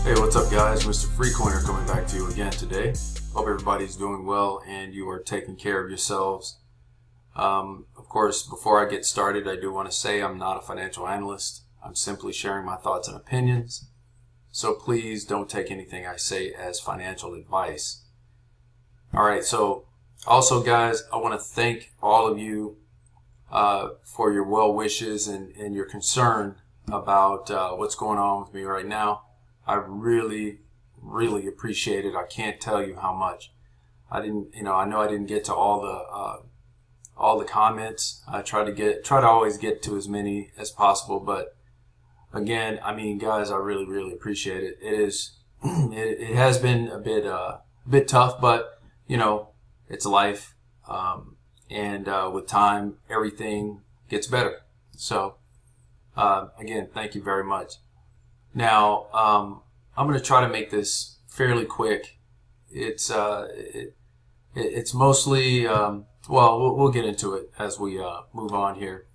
Hey, what's up guys? Mr. Freecoiner coming back to you again today. Hope everybody's doing well and you are taking care of yourselves. Of course, before I get started, I do want to say I'm not a financial analyst. I'm simply sharing my thoughts and opinions. So please don't take anything I say as financial advice. Alright, so also guys, I want to thank all of you for your well wishes and your concern about what's going on with me right now. I really appreciate it. I can't tell you how much. I know I didn't get to all the comments. I try to always get to as many as possible, but again, I mean, guys, I really appreciate it. It has been a bit tough, but you know, it's life, and with time, everything gets better. So again, thank you very much. Now, I'm going to try to make this fairly quick. It's mostly, well, we'll get into it as we move on here.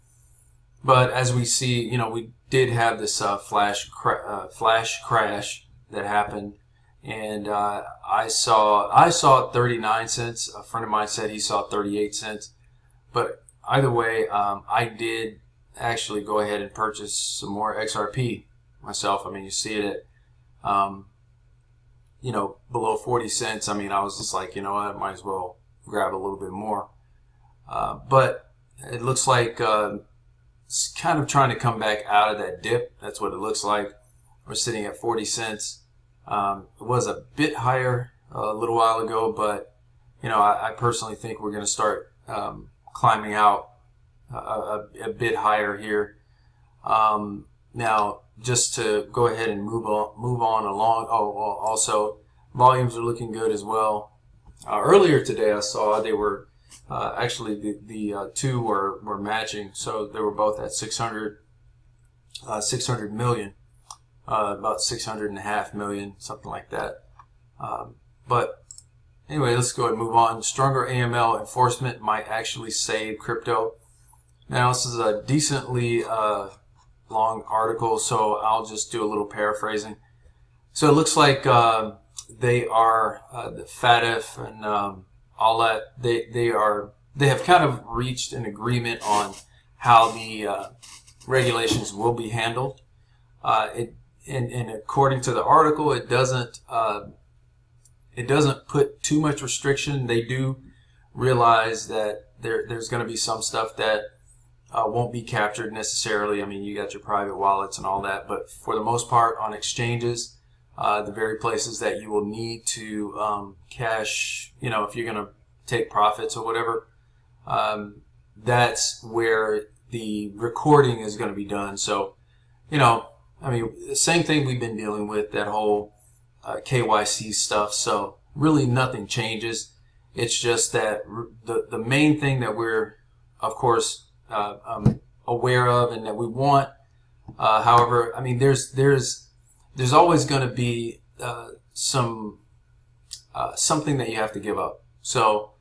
But as we see, you know, we did have this flash crash that happened, and I saw 39 cents. A friend of mine said he saw 38 cents. But either way, I did actually go ahead and purchase some more XRP myself. I mean, you see it at, you know, below 40 cents. I mean, I was just like, you know what, I might as well grab a little bit more. But it looks like it's kind of trying to come back out of that dip. That's what it looks like. We're sitting at 40 cents. It was a bit higher a little while ago, but you know, I personally think we're going to start climbing out a bit higher here. Now, just to go ahead and move on along. Oh, well, also volumes are looking good as well. Earlier today, I saw they were actually the two were matching, so they were both at 600 million, about 600.5 million, something like that. But anyway, let's go ahead and move on. Stronger AML enforcement might actually save crypto. Now, this is a decently long article, so I'll just do a little paraphrasing. So it looks like they are the FATF and all that. They have kind of reached an agreement on how the regulations will be handled. And according to the article, it doesn't put too much restriction. They do realize that there's going to be some stuff that won't be captured necessarily. I mean, you got your private wallets and all that, but for the most part on exchanges, the very places that you will need to cash, you know, if you're going to take profits or whatever, that's where the recording is going to be done. So, you know, I mean, the same thing we've been dealing with, that whole KYC stuff. So really nothing changes. It's just that the main thing that we're, of course, aware of and that we want. However, I mean, there's always going to be something that you have to give up. So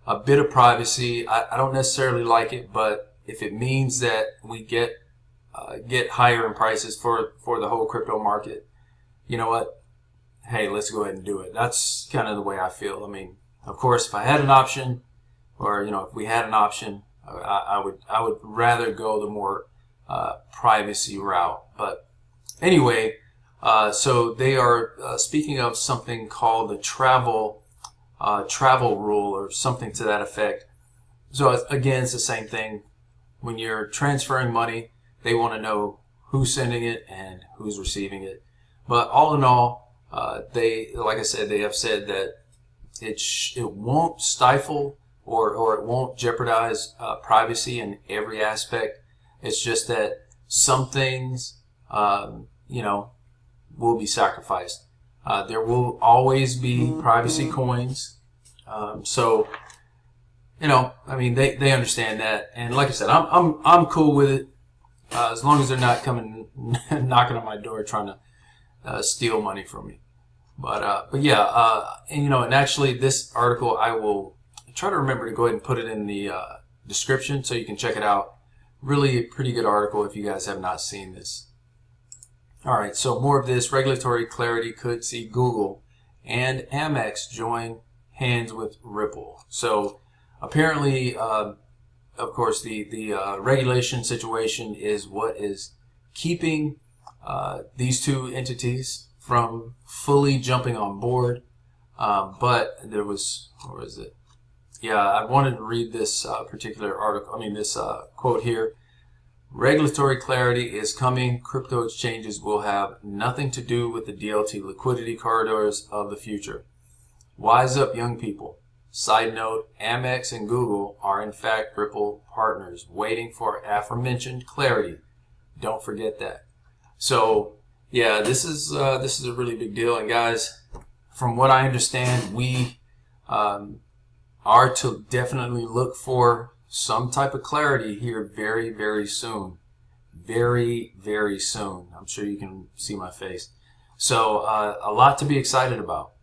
a bit of privacy, I don't necessarily like it, but if it means that we get higher in prices for the whole crypto market, you know what? Hey, let's go ahead and do it. That's kind of the way I feel. I mean, of course, if I had an option, or you know, if we had an option, I would rather go the more privacy route. But anyway, so they are speaking of something called the travel rule or something to that effect. So again, it's the same thing. When you're transferring money, they want to know who's sending it and who's receiving it. But all in all, they, like I said, they have said that it won't stifle or it won't jeopardize privacy in every aspect. It's just that some things, you know, will be sacrificed. There will always be privacy coins. So, you know, I mean, they understand that, and like I said, I'm cool with it as long as they're not coming knocking on my door trying to steal money from me. But yeah, and you know, and actually, this article I will try to remember to go ahead and put it in the description so you can check it out. Really a pretty good article if you guys have not seen this. All right, so more of this regulatory clarity could see Google and Amex join hands with Ripple. So apparently, of course, the regulation situation is what is keeping these two entities from fully jumping on board. But there was, where is it? Yeah, I wanted to read this particular article, this quote here. Regulatory clarity is coming. Crypto exchanges will have nothing to do with the DLT liquidity corridors of the future. Wise up, young people. Side note, Amex and Google are in fact Ripple partners waiting for aforementioned clarity. Don't forget that. So yeah, this is a really big deal. And guys, from what I understand, we are to definitely look for some type of clarity here very, very soon. Very, very soon. I'm sure you can see my face. So a lot to be excited about.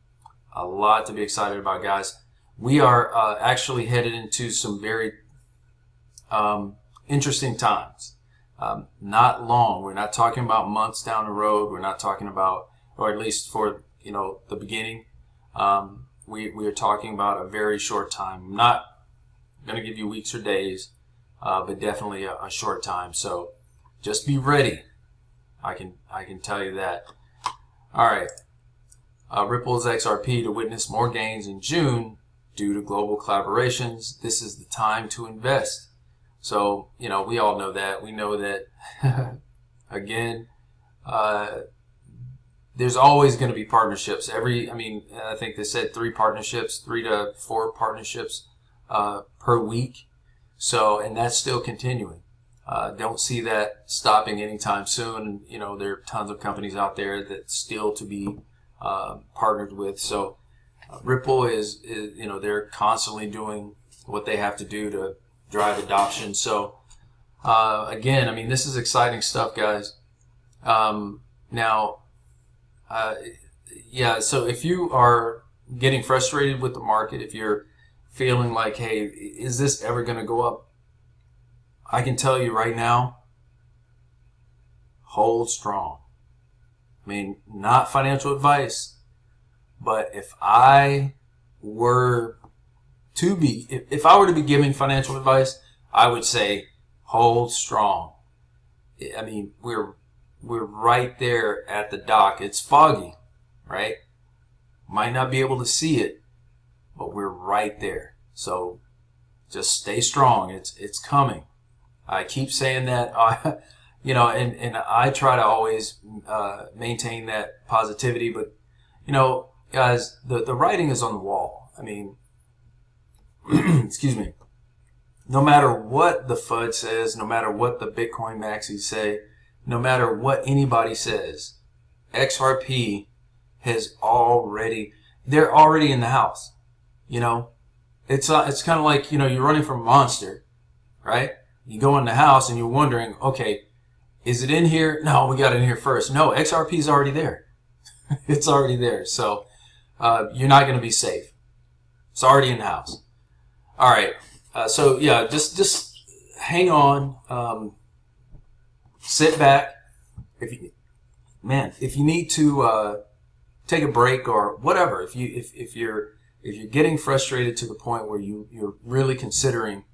A lot to be excited about, guys. We are actually headed into some very interesting times. Not long. We're not talking about months down the road. We're not talking about, or at least for the beginning. We are talking about a very short time. I'm not going to give you weeks or days, but definitely a short time. So just be ready. I can tell you that. All right. Ripple's XRP to witness more gains in June due to global collaborations. This is the time to invest. So we all know that. We know that. Again, there's always going to be partnerships. I think they said 3 to 4 partnerships per week. So, and that's still continuing. Don't see that stopping anytime soon. There are tons of companies out there that still to be partnered with. So, Ripple is they're constantly doing what they have to do to drive adoption. So, again, this is exciting stuff, guys. So if you are getting frustrated with the market, if you're feeling like, hey, is this ever going to go up? I can tell you right now, hold strong. Not financial advice, but if I were to be giving financial advice, I would say hold strong. We're right there at the dock. It's foggy, right? Might not be able to see it, but we're right there. So just stay strong. It's coming. I keep saying that, and I try to always maintain that positivity. But guys, the writing is on the wall. Excuse me. No matter what the FUD says, no matter what the Bitcoin maxis say, no matter what anybody says, XRP they're already in the house. It's kind of like, you're running from a monster, right? You go in the house and you're wondering, okay, is it in here? No, we got it in here first. No, XRP is already there. It's already there. So you're not going to be safe. It's already in the house. All right. So yeah, just hang on. Sit back. If you need to take a break or whatever, if you're getting frustrated to the point where you're really considering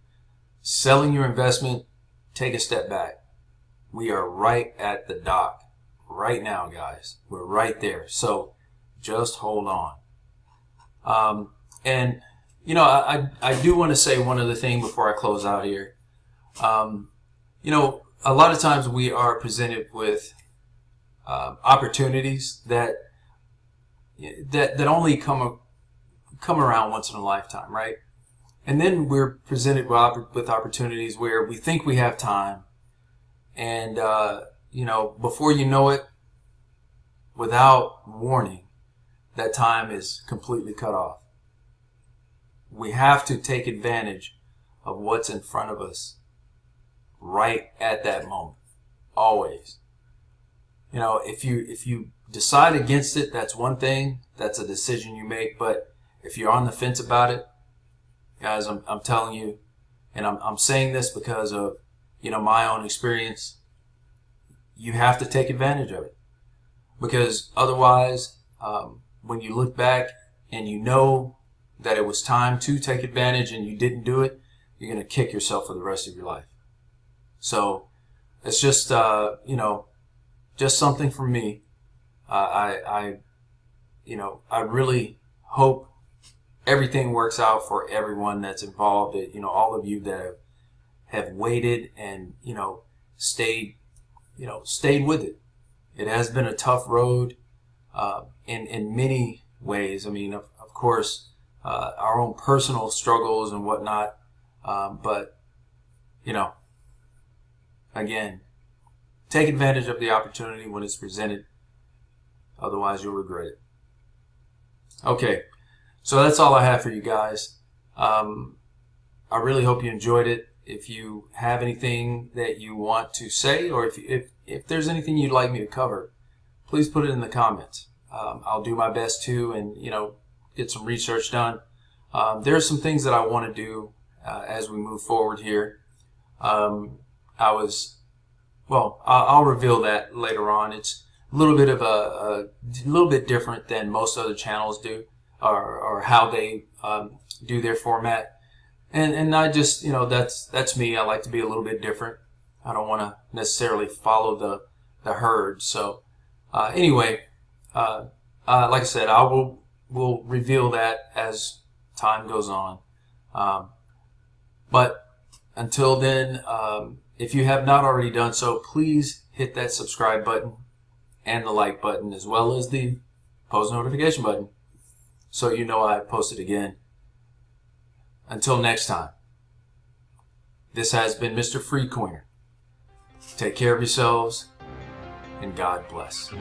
selling your investment, take a step back. We are right at the dock right now, guys. We're right there. So just hold on. And I do want to say one other thing before I close out here. A lot of times we are presented with opportunities that only come around once in a lifetime, right? And then we're presented with opportunities where we think we have time, and before you know it, without warning, that time is completely cut off. We have to take advantage of what's in front of us right at that moment, always. If you decide against it, that's one thing. That's a decision you make. But if you're on the fence about it, guys, I'm telling you, and I'm saying this because of my own experience. You have to take advantage of it. because otherwise, when you look back and you know that it was time to take advantage and you didn't do it, you're going to kick yourself for the rest of your life. So it's just, you know, just something for me. I really hope everything works out for everyone that's involved. You know, all of you that have waited and, you know, stayed with it. It has been a tough road in many ways. I mean, of course, our own personal struggles and whatnot. But, you know, again, take advantage of the opportunity when it's presented. Otherwise, you'll regret it. Okay, so that's all I have for you guys. I really hope you enjoyed it. If you have anything that you want to say, or if there's anything you'd like me to cover, please put it in the comments. I'll do my best to, and you know, get some research done. There are some things that I want to do as we move forward here. I'll reveal that later on. It's a little bit of a little bit different than most other channels do, or how they do their format. And I just, you know, that's me. I like to be a little bit different. I don't want to necessarily follow the herd. So anyway, like I said, we'll reveal that as time goes on. But until then, if you have not already done so, please hit that subscribe button and the like button, as well as the post notification button, so you know I posted again. Until next time, this has been Mr. Free Coiner. Take care of yourselves, and God bless.